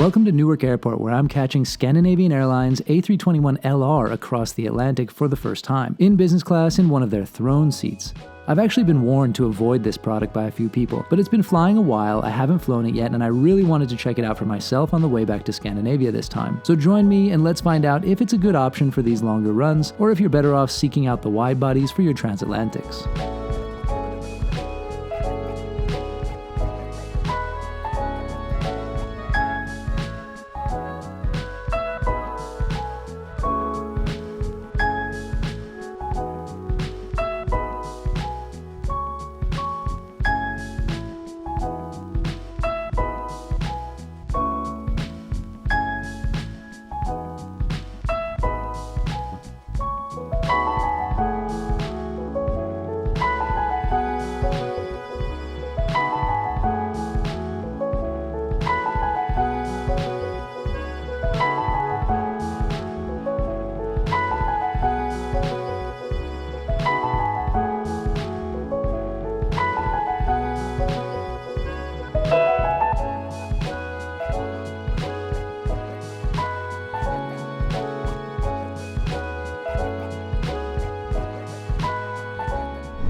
Welcome to Newark Airport, where I'm catching Scandinavian Airlines A321LR across the Atlantic for the first time, in business class in one of their throne seats. I've actually been warned to avoid this product by a few people, but it's been flying a while, I haven't flown it yet, and I really wanted to check it out for myself on the way back to Scandinavia this time. So join me and let's find out if it's a good option for these longer runs, or if you're better off seeking out the wide bodies for your transatlantics.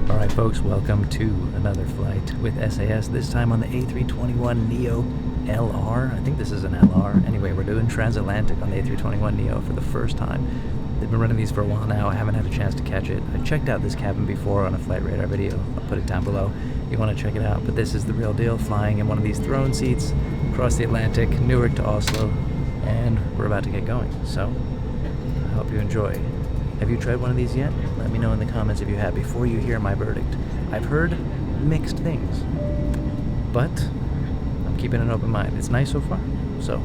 Alright folks, welcome to another flight with SAS, this time on the A321NEO LR. I think this is an LR. Anyway, we're doing transatlantic on the A321NEO for the first time. They've been running these for a while now. I haven't had a chance to catch it. I checked out this cabin before on a flight radar video. I'll put it down below if you want to check it out. But this is the real deal, flying in one of these throne seats across the Atlantic, Newark to Oslo, and we're about to get going. So, I hope you enjoy. Have you tried one of these yet? Let me know in the comments if you have before you hear my verdict. I've heard mixed things, but I'm keeping an open mind. It's nice so far. So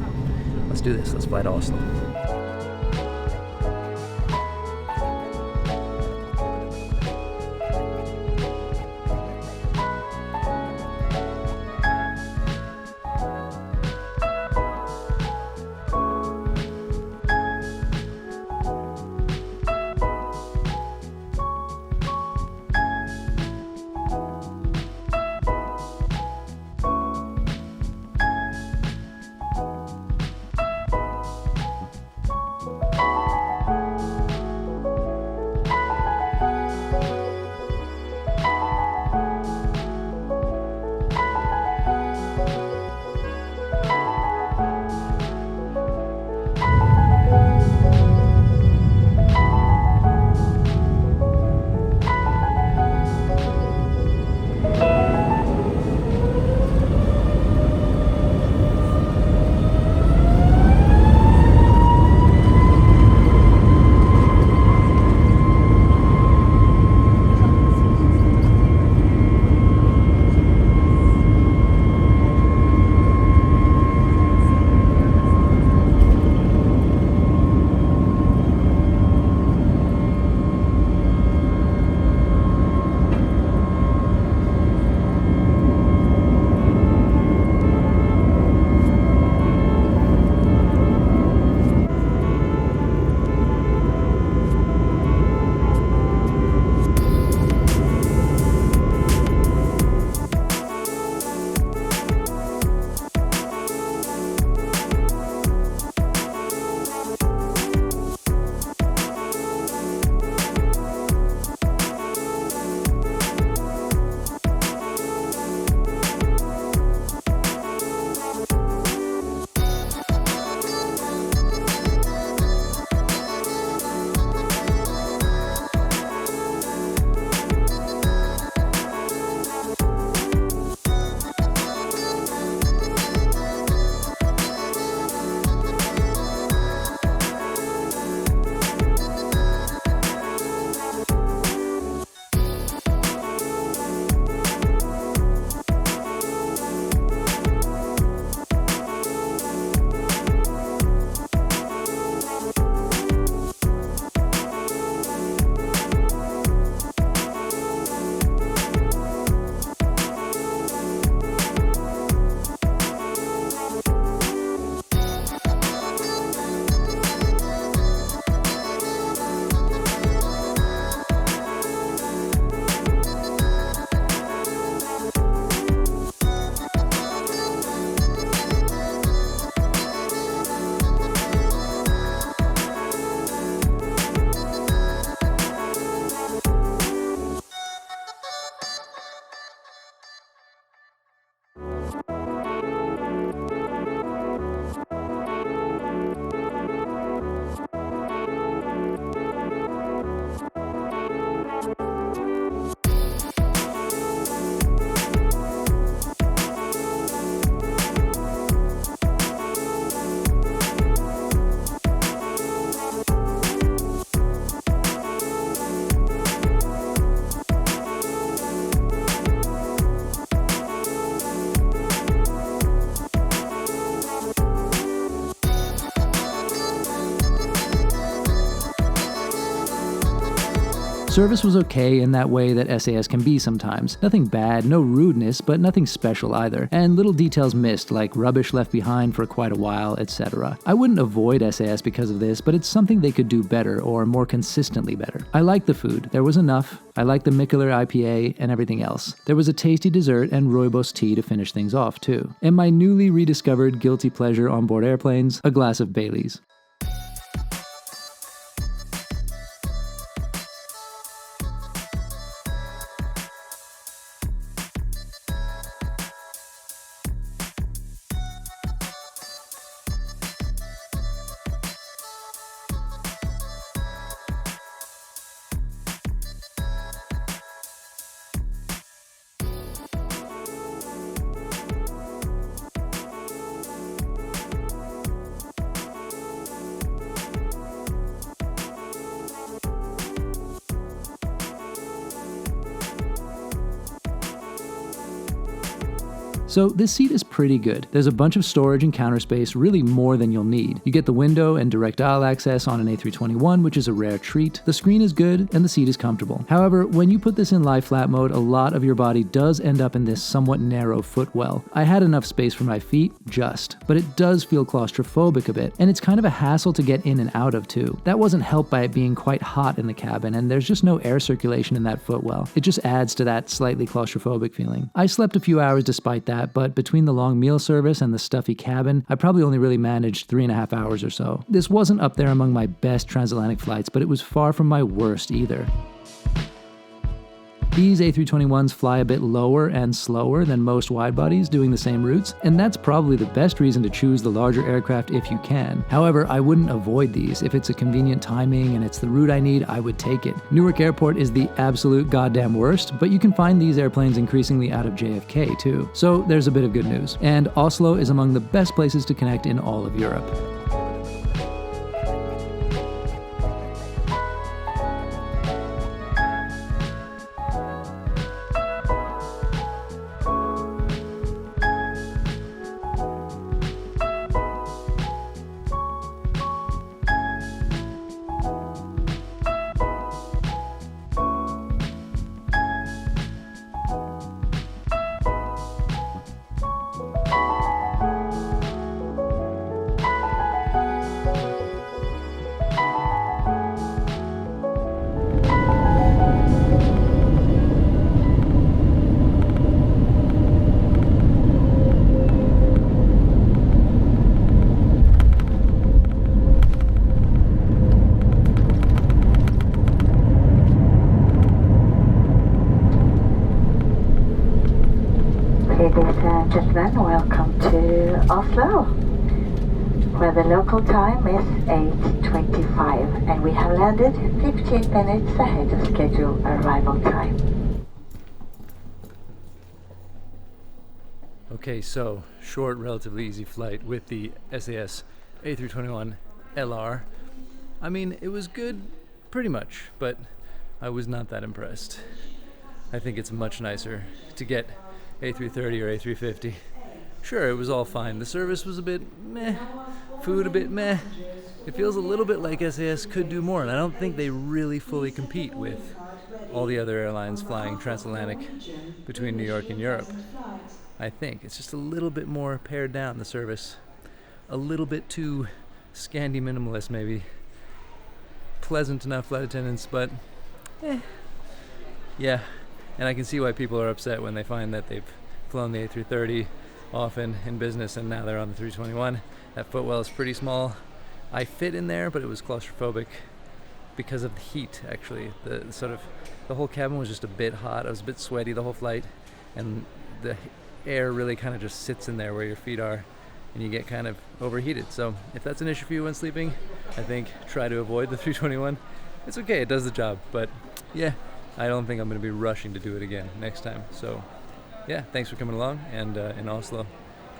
let's do this. Let's fly to Oslo. Service was okay in that way that SAS can be sometimes. Nothing bad, no rudeness, but nothing special either. And little details missed, like rubbish left behind for quite a while, etc. I wouldn't avoid SAS because of this, but it's something they could do better, or more consistently better. I liked the food. There was enough. I liked the Mikkeller IPA and everything else. There was a tasty dessert and rooibos tea to finish things off, too. And my newly rediscovered guilty pleasure on board airplanes, a glass of Bailey's. So this seat is pretty good. There's a bunch of storage and counter space, really more than you'll need. You get the window and direct dial access on an A321, which is a rare treat. The screen is good and the seat is comfortable. However, when you put this in lie flat mode, a lot of your body does end up in this somewhat narrow footwell. I had enough space for my feet, but it does feel claustrophobic a bit, and it's kind of a hassle to get in and out of too. That wasn't helped by it being quite hot in the cabin, and there's just no air circulation in that footwell. It just adds to that slightly claustrophobic feeling. I slept a few hours despite that, but between the long meal service and the stuffy cabin, I probably only really managed 3.5 hours or so. This wasn't up there among my best transatlantic flights, but it was far from my worst either. These A321s fly a bit lower and slower than most wide-bodies doing the same routes, and that's probably the best reason to choose the larger aircraft if you can. However, I wouldn't avoid these. If it's a convenient timing and it's the route I need, I would take it. Newark Airport is the absolute goddamn worst, but you can find these airplanes increasingly out of JFK too. So there's a bit of good news. And Oslo is among the best places to connect in all of Europe. Ladies and gentlemen, welcome to Oslo, where the local time is 8:25 and we have landed 15 minutes ahead of scheduled arrival time. Okay, so short, relatively easy flight with the SAS A321LR. I mean, it was good pretty much, but I was not that impressed. I think it's much nicer to get A330 or A350. Sure, it was all fine. The service was a bit meh, food a bit meh. It feels a little bit like SAS could do more, and I don't think they really fully compete with all the other airlines flying transatlantic between New York and Europe. I think it's just a little bit more pared down, the service. A little bit too Scandi minimalist, maybe. Pleasant enough flight attendants, but yeah. And I can see why people are upset when they find that they've flown the A330 often in business and now they're on the 321. That footwell is pretty small. I fit in there, but it was claustrophobic because of the heat, actually. The whole cabin was just a bit hot. I was a bit sweaty the whole flight, and the air really kind of just sits in there where your feet are, and you get kind of overheated. So if that's an issue for you when sleeping, I think try to avoid the 321. It's okay, it does the job, but yeah, I don't think I'm going to be rushing to do it again next time. So yeah, thanks for coming along, and in Oslo,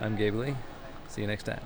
I'm Gabe Lee. See you next time.